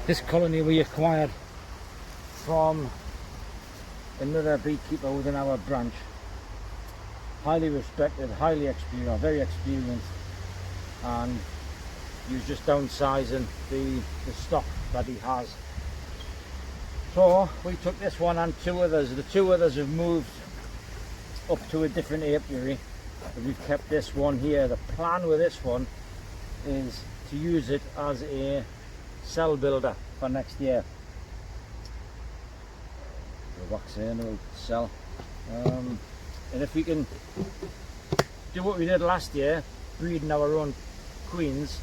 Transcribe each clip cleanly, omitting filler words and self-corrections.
This colony we acquired from another beekeeper within our branch. Highly respected, highly experienced, very experienced, and he was just downsizing the stock that he has. So we took this one and two others. The two others have moved up to a different apiary, but we've kept this one here. The plan with this one is to use it as a cell builder for next year. The wax in will sell, and if we can do what we did last year, breeding our own queens,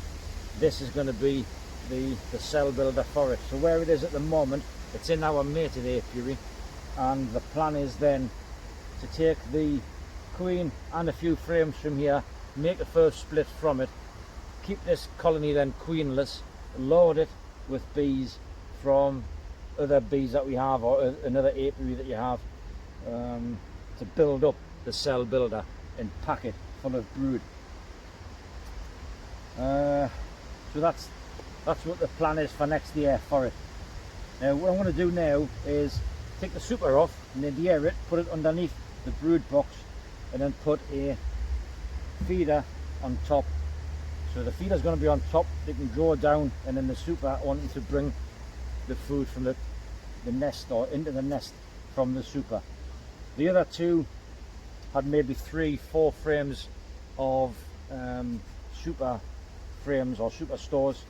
this is going to be the cell builder for it. So where it is at the moment, it's in our mated apiary, and the plan is then to take the queen and a few frames from here, make a first split from it, keep this colony then queenless, load it with bees from other bees that we have, or another apiary that you have, to build up the cell builder and pack it full of brood. So that's what the plan is for next year for it. Now what I'm going to do now is take the super off and adhere it, put it underneath the brood box, and then put a feeder on top. So the feeder is going to be on top, they can draw down, and then the super wanting to bring the food from the nest, or into the nest from the super. The other two had maybe 3-4 frames of super frames or super stores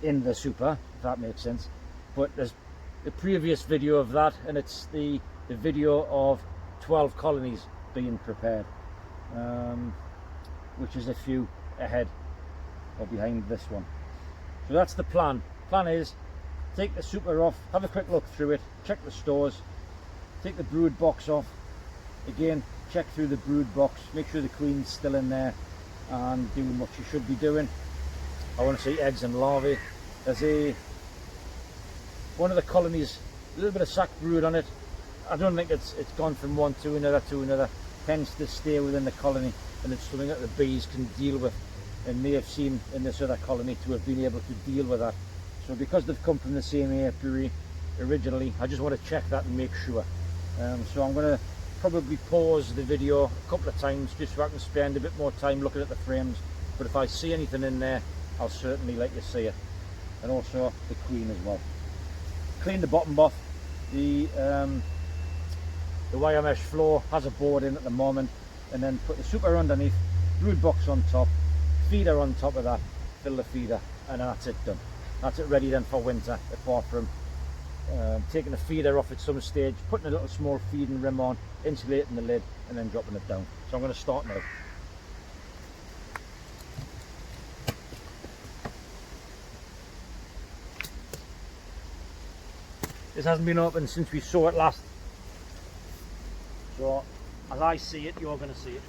in the super, if that makes sense. But there's the previous video of that, and it's the video of 12 colonies being prepared, which is a few ahead or behind this one. So that's the plan. Plan is take the super off, have a quick look through it, check the stores, take the brood box off, again check through the brood box, make sure the queen's still in there and doing what she should be doing. I want to see eggs and larvae. There's one of the colonies, a little bit of sac brood on it. I don't think it's gone from one to another, tends to stay within the colony, and it's something that the bees can deal with and may have seen in this other colony to have been able to deal with that. So because they've come from the same apiary originally, I just want to check that and make sure. So I'm going to probably pause the video a couple of times just so I can spend a bit more time looking at the frames, but if I see anything in there, I'll certainly let you see it. And also the queen as well. Clean the bottom off. The wire mesh floor has a board in at the moment, and then put the super underneath, brood box on top, feeder on top of that, fill the feeder, and that's it done. That's it ready then for winter, apart from taking the feeder off at some stage, putting a little small feeding rim on, insulating the lid, and then dropping it down. So I'm going to start now. This hasn't been opened since we saw it last, so as I see it, you're going to see it.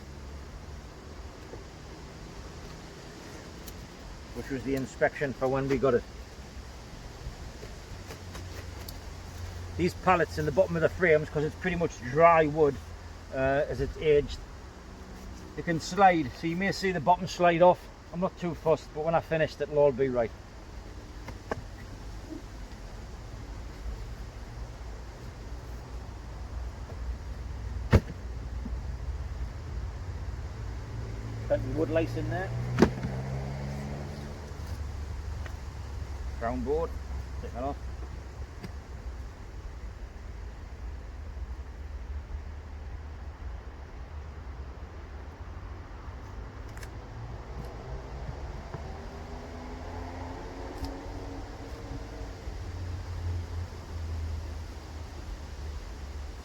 Which was the inspection for when we got it. These pallets in the bottom of the frames, because it's pretty much dry wood as it's aged, they can slide, so you may see the bottom slide off. I'm not too fussed, but when I finished it'll all be right. Plenty of wood lace in there. Crown board, take that off.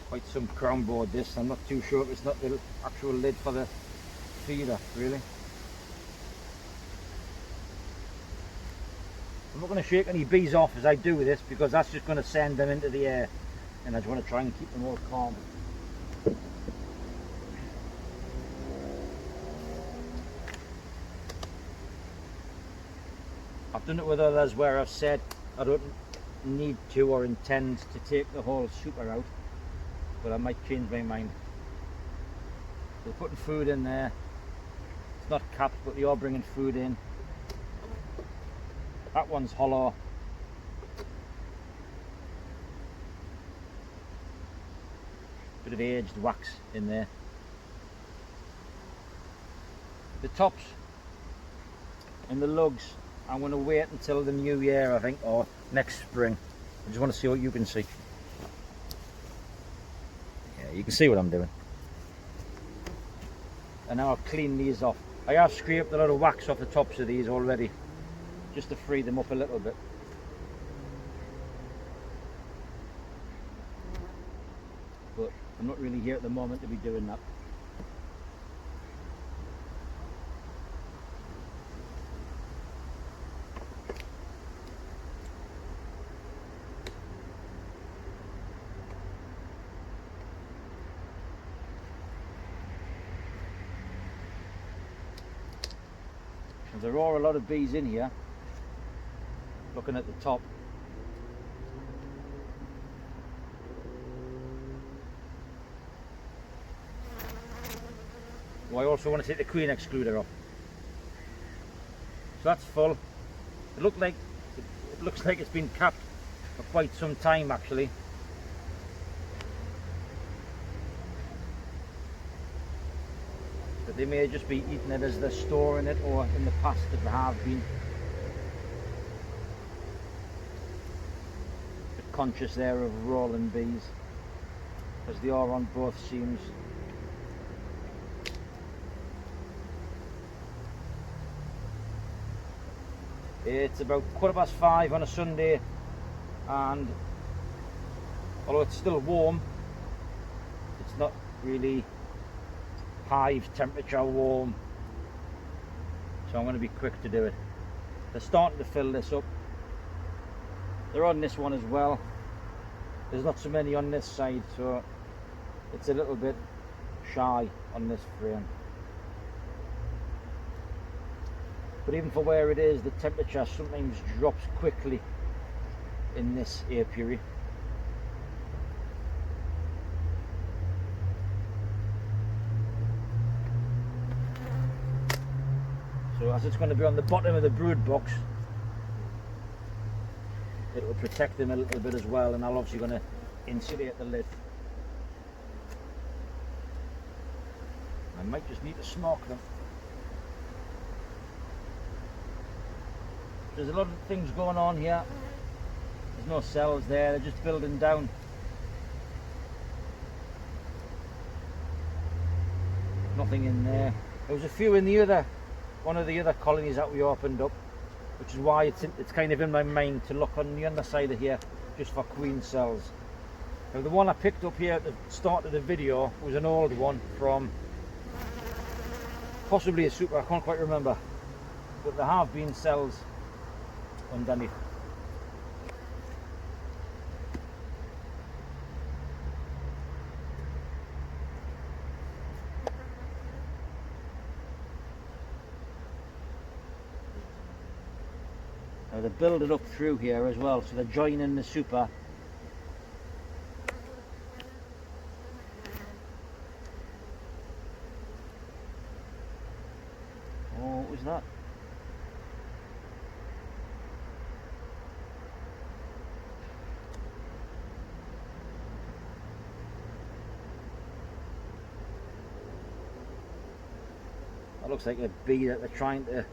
Quite some crown board this. I'm not too sure if it's not the actual lid for the feeder, really. I'm not going to shake any bees off as I do this, because that's just going to send them into the air, and I just want to try and keep them all calm. I've done it with others where I've said I don't need to or intend to take the whole super out, but I might change my mind. They're putting food in there. It's not capped, but they are bringing food in. That one's hollow. Bit of aged wax in there. The tops and the lugs, I'm going to wait until the new year, I think, or next spring. I just want to see what you can see. Yeah, you can see what I'm doing. And now I'll clean these off. I have scraped a lot of wax off the tops of these already, just to free them up a little bit. But I'm not really here at the moment to be doing that. There are a lot of bees in here, looking at the top. Oh, I also want to take the queen excluder off. So that's full. It looks like it's been capped for quite some time actually. But they may just be eating it as they're storing it, or in the past that they have been. Bit conscious there of rolling bees, as they are on both seams. It's about 5:15 on a Sunday, and although it's still warm, it's not really hive temperature warm, so I'm going to be quick to do it. They're starting to fill this up. They're on this one as well. There's not so many on this side, so it's a little bit shy on this frame. But even for where it is, the temperature sometimes drops quickly in this apiary. So as it's going to be on the bottom of the brood box, it will protect them a little bit as well, and I'm obviously going to insulate the lid. I might just need to smoke them. There's a lot of things going on here. There's no cells there, they're just building down. Nothing in there. There was a few in the other, one of the other colonies that we opened up, which is why it's kind of in my mind to look on the underside of here just for queen cells. Now the one I picked up here at the start of the video was an old one from possibly a super, I can't quite remember, but there have been cells underneath. Now they build it up through here as well, so they're joining the super. Oh, what was that? That looks like a bee that they're trying to,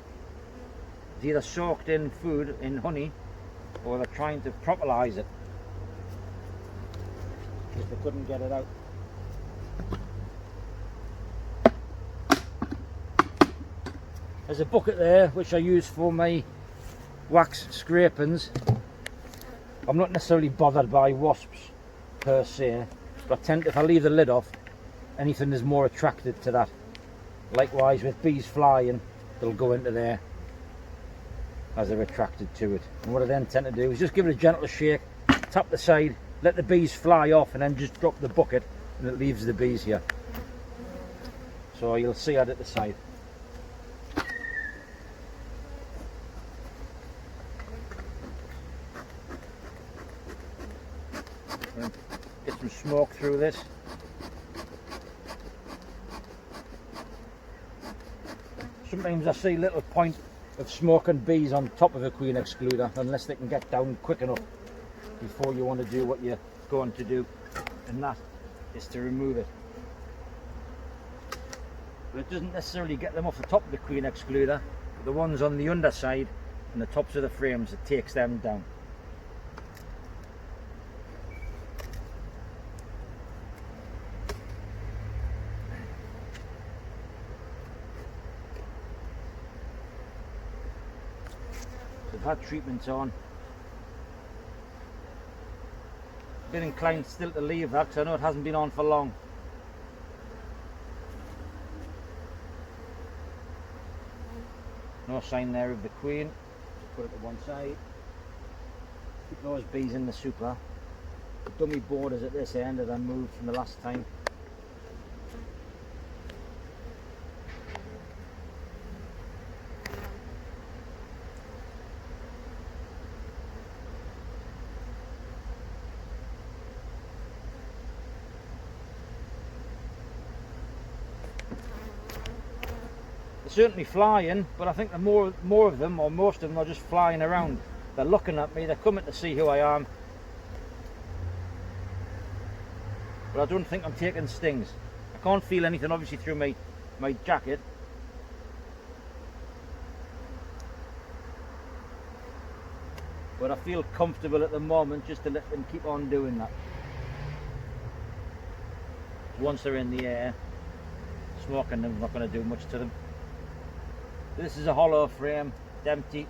it's either soaked in food, in honey, or they're trying to propylize it, because they couldn't get it out. There's a bucket there which I use for my wax scrapings. I'm not necessarily bothered by wasps per se, but I tend to, if I leave the lid off, anything is more attracted to that. Likewise with bees flying, they'll go into there as they're attracted to it. And what I then tend to do is just give it a gentle shake, tap the side, let the bees fly off, and then just drop the bucket, and it leaves the bees here. So you'll see that at the side. Get some smoke through this. Sometimes I see little point of smoking bees on top of a queen excluder, unless they can get down quick enough before you want to do what you're going to do. And that, is to remove it. But it doesn't necessarily get them off the top of the queen excluder, but the ones on the underside and the tops of the frames, it takes them down. So I've had treatments on. Been inclined still to leave that because I know it hasn't been on for long. No sign there of the queen. Just put it to one side. Keep those bees in the super. The dummy borders at this end that I moved from the last time. Certainly flying, but I think the more of them, or most of them, are just flying around. They're looking at me, they're coming to see who I am, but I don't think I'm taking stings. I can't feel anything obviously through my jacket, but I feel comfortable at the moment just to let them keep on doing that. Once they're in the air, smoking them, not going to do much to them. This is a hollow frame, it's empty.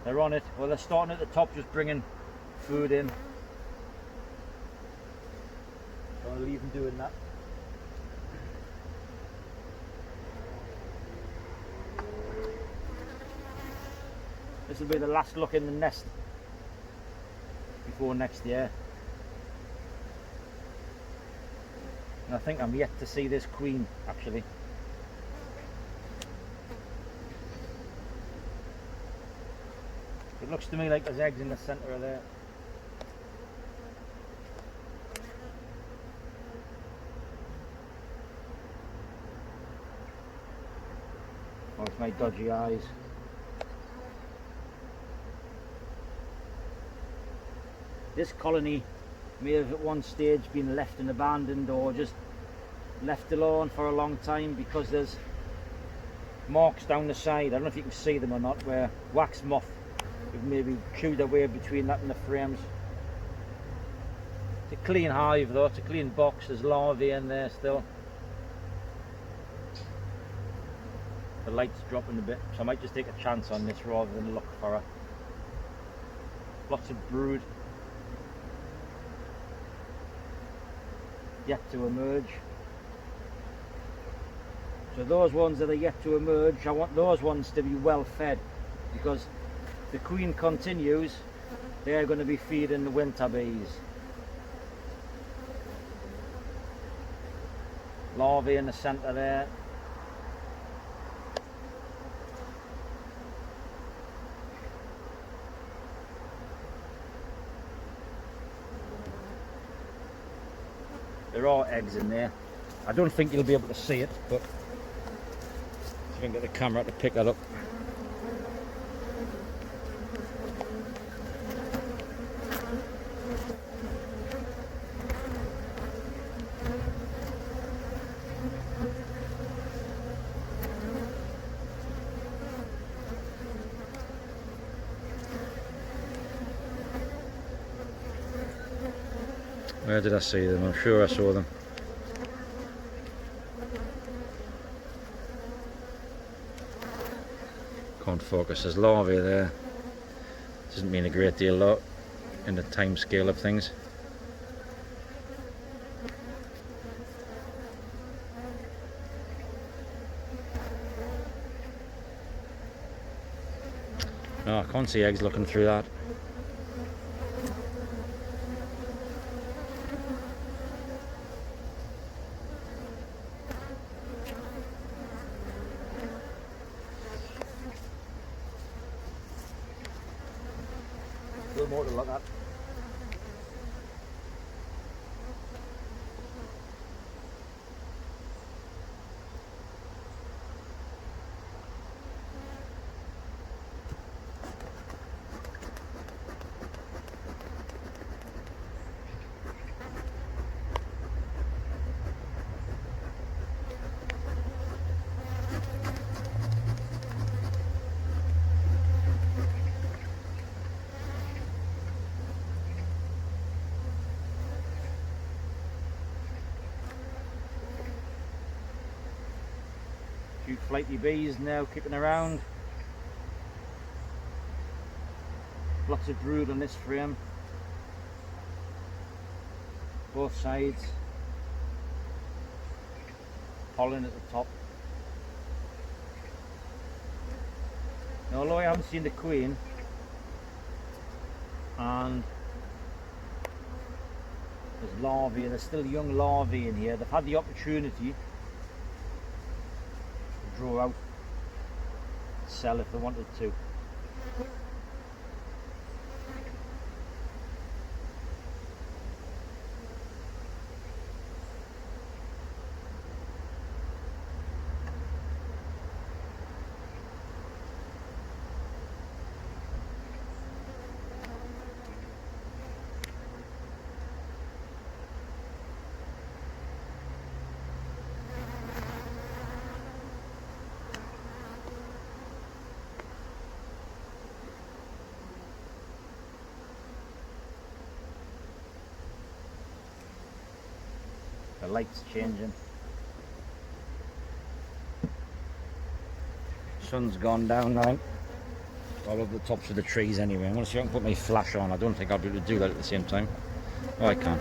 They're on it. Well, they're starting at the top, just bringing food in. So I'll leave them doing that. This will be the last look in the nest before next year. And I think I'm yet to see this queen, actually. It looks to me like there's eggs in the centre of there. Oh, it's my dodgy eyes. This colony may have at one stage been left and abandoned, or just left alone for a long time, because there's marks down the side. I don't know if you can see them or not, where wax moth have maybe chewed their way between that and the frames. It's a clean hive though, it's a clean box. There's larvae in there still. The light's dropping a bit, so I might just take a chance on this rather than look for her. Lots of brood yet to emerge. So those ones that are yet to emerge, I want those ones to be well fed, because the queen continues, they're going to be feeding the winter bees. Larvae in the centre there. There are eggs in there. I don't think you'll be able to see it, but if I can get the camera to pick that up. Where did I see them? I'm sure I saw them. Can't focus. There's larvae there. Doesn't mean a great deal though in the time scale of things. No, I can't see eggs looking through that. Still more to look at. few flighty bees now kicking around. Lots of brood on this frame. Both sides. Pollen at the top. Now, although I haven't seen the queen, and there's larvae, there's still young larvae in here. They've had the opportunity to draw out, sell if they wanted to. The light's changing. Sun's gone down now. All over the tops of the trees anyway. I'm going to see if I can put my flash on. I don't think I'll be able to do that at the same time. Oh, I can.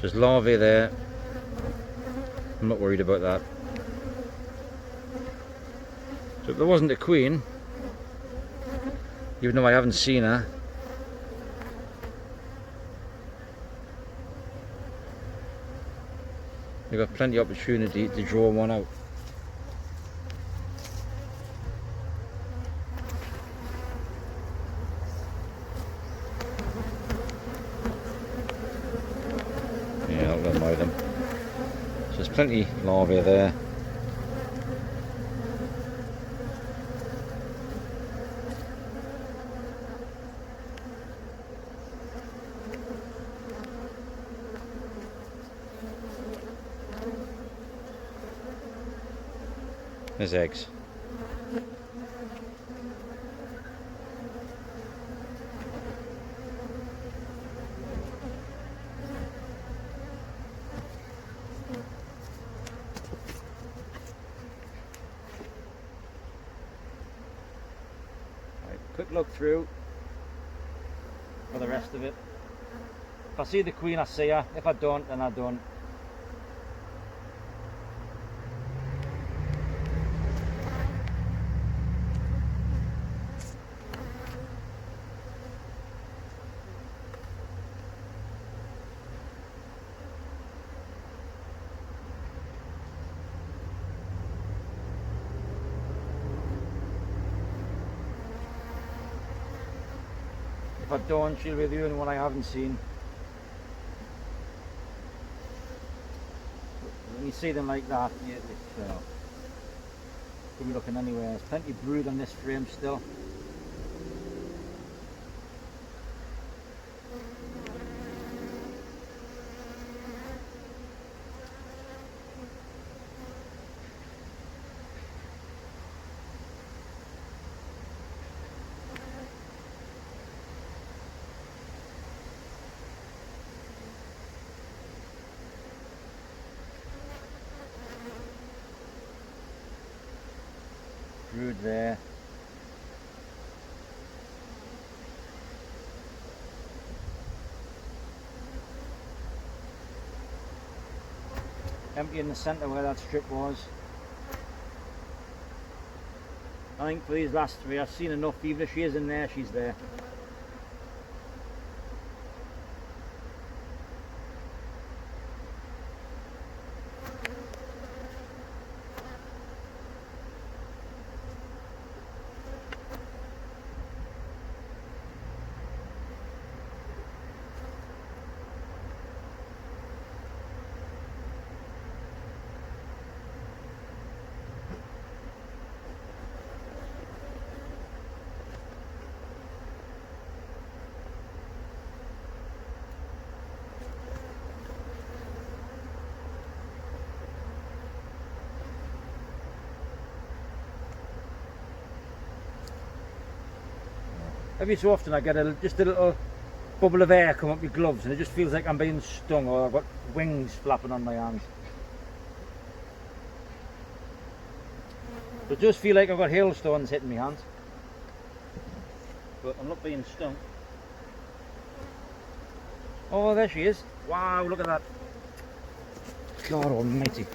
There's larvae there. I'm not worried about that. So if there wasn't a queen, even though I haven't seen her, you've got plenty of opportunity to draw one out. Yeah, I'll remind them. So there's plenty of larvae there. There's eggs. Right, quick look through for the rest of it. If I see the queen, I see her. If I don't, then I don't. If I don't, she'll be the only one I haven't seen. When you see them like that, you could be looking anywhere. There's plenty of brood on this frame still. Brood there. Empty in the centre where that strip was. I think for these last three I've seen enough. Even if she is in there, she's there. Every so often I get just a little bubble of air come up my gloves and it just feels like I'm being stung or I've got wings flapping on my hands. It does feel like I've got hailstones hitting my hands, but I'm not being stung. Oh, there she is. Wow, look at that. God almighty.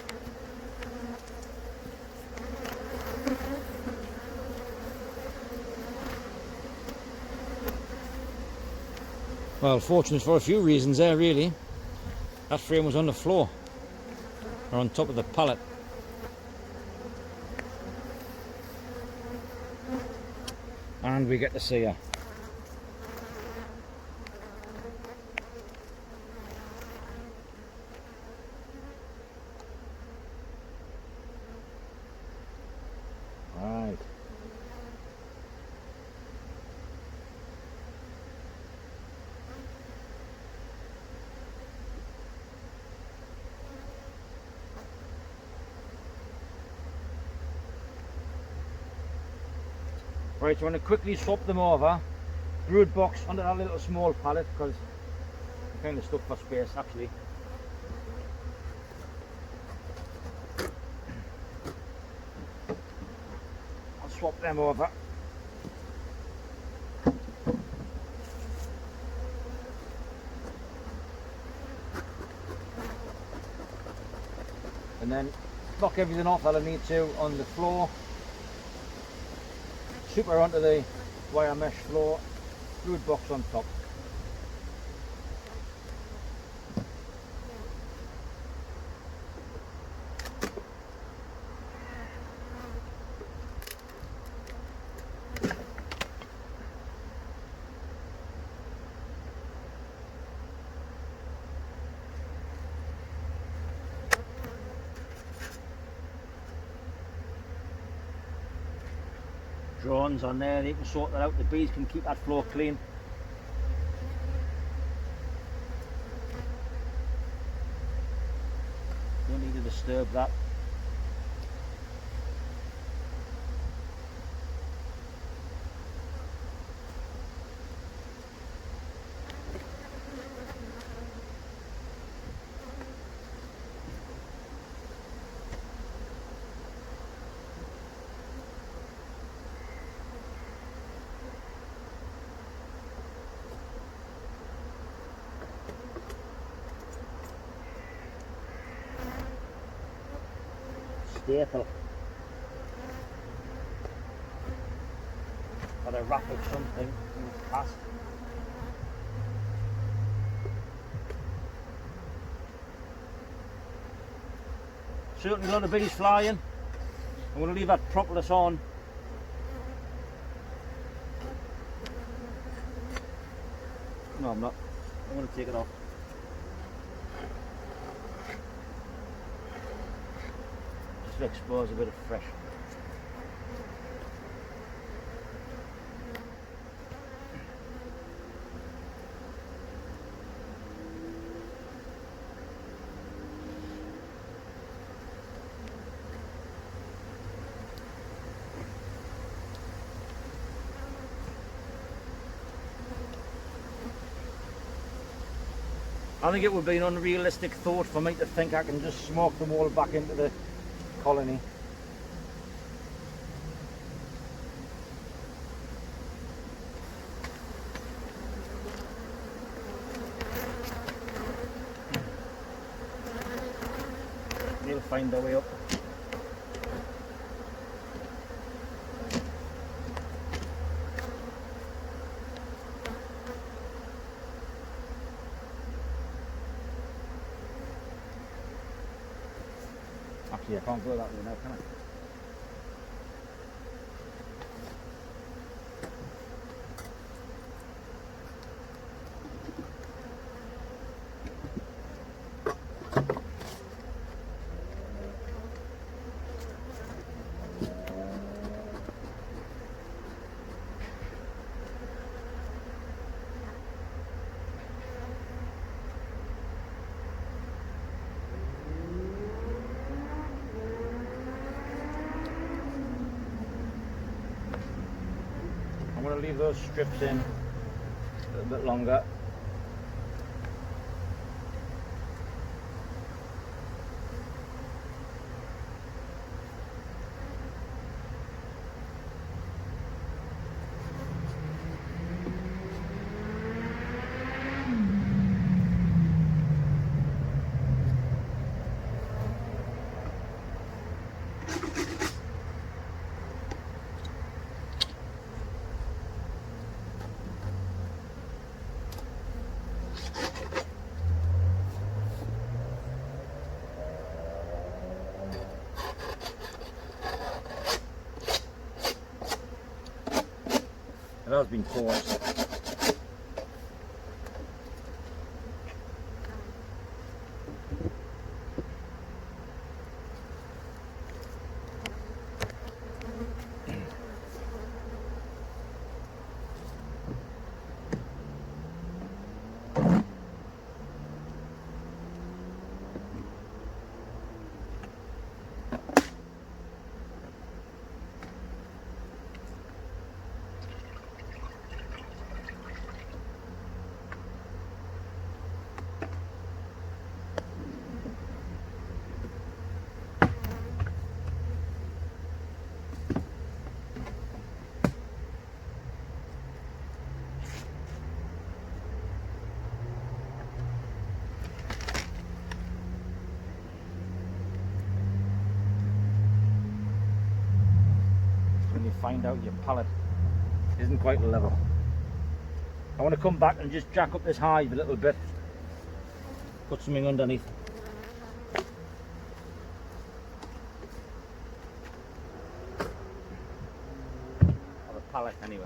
Well, fortunate for a few reasons there, really. That frame was on the floor, or on top of the pallet. And we get to see her. Right. Right, so I'm going to quickly swap them over. Brood box onto that little small pallet because I'm kind of stuck for space actually. I'll swap them over. And then knock everything off that I need to on the floor. Super onto the wire mesh floor, brood box on top. Drones on there, they can sort that out. The bees can keep that floor clean. Don't need to disturb that. Staple. Got a wrap of something past. Certainly a lot of bees flying. I'm going to leave that propolis on. No, I'm not. I'm going to take it off. To expose a bit of fresh. I think it would be an unrealistic thought for me to think I can just smoke them all back into the colony. They'll find their way up. Actually, I can't go that way now, can I? I'm going to leave those strips in a little bit longer has been paused. When you find out your pallet isn't quite level. I want to come back and just jack up this hive a little bit, put something underneath. Or a pallet anyway.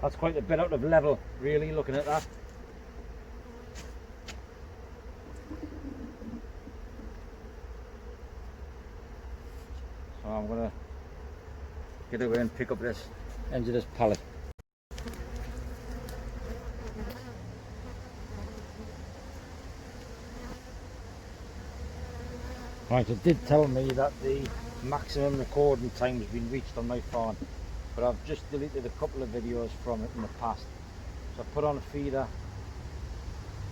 That's quite a bit out of level, really, looking at that. So I'm going to get away and pick up this end of this pallet. Right, it did tell me that the maximum recording time has been reached on my phone, but I've just deleted a couple of videos from it in the past. So I put on a feeder,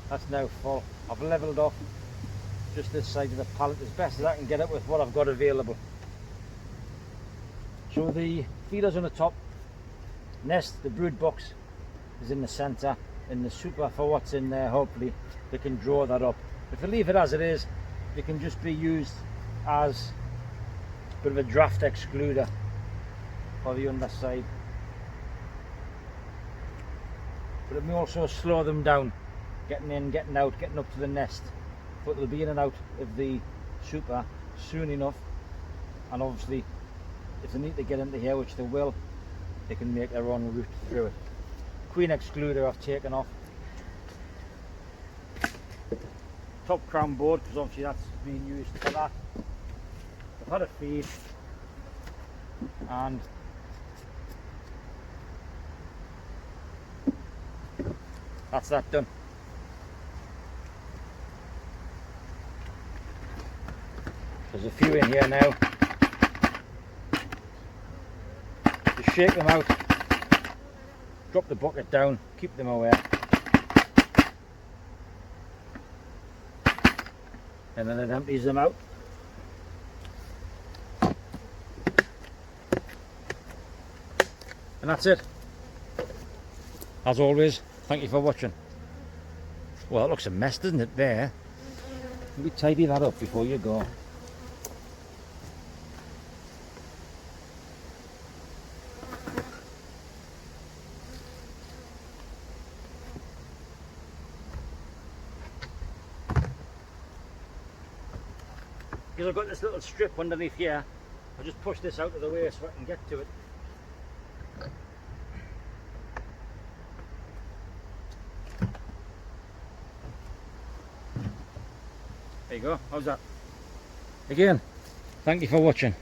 that's now full. I've levelled off just this side of the pallet as best as I can get it with what I've got available. So the feeder's on the top, nest, the brood box is in the centre, and the super for what's in there, hopefully they can draw that up. If they leave it as it is, it can just be used as a bit of a draft excluder for the underside, but it may also slow them down getting in, getting out, getting up to the nest, but they'll be in and out of the super soon enough, and obviously if they need to get into here, which they will, they can make their own route through it. Queen excluder I've taken off, top crown board because obviously that's being used for that. I've had a feed and that's that done. There's a few in here now. Just shake them out, drop the bucket down, keep them away, and then it empties them out. And that's it. As always, thank you for watching. Well, that looks a mess, doesn't it, there? Let me tidy that up before you go. Because I've got this little strip underneath here, I'll just push this out of the way so I can get to it. There you go, how's that? Again, thank you for watching.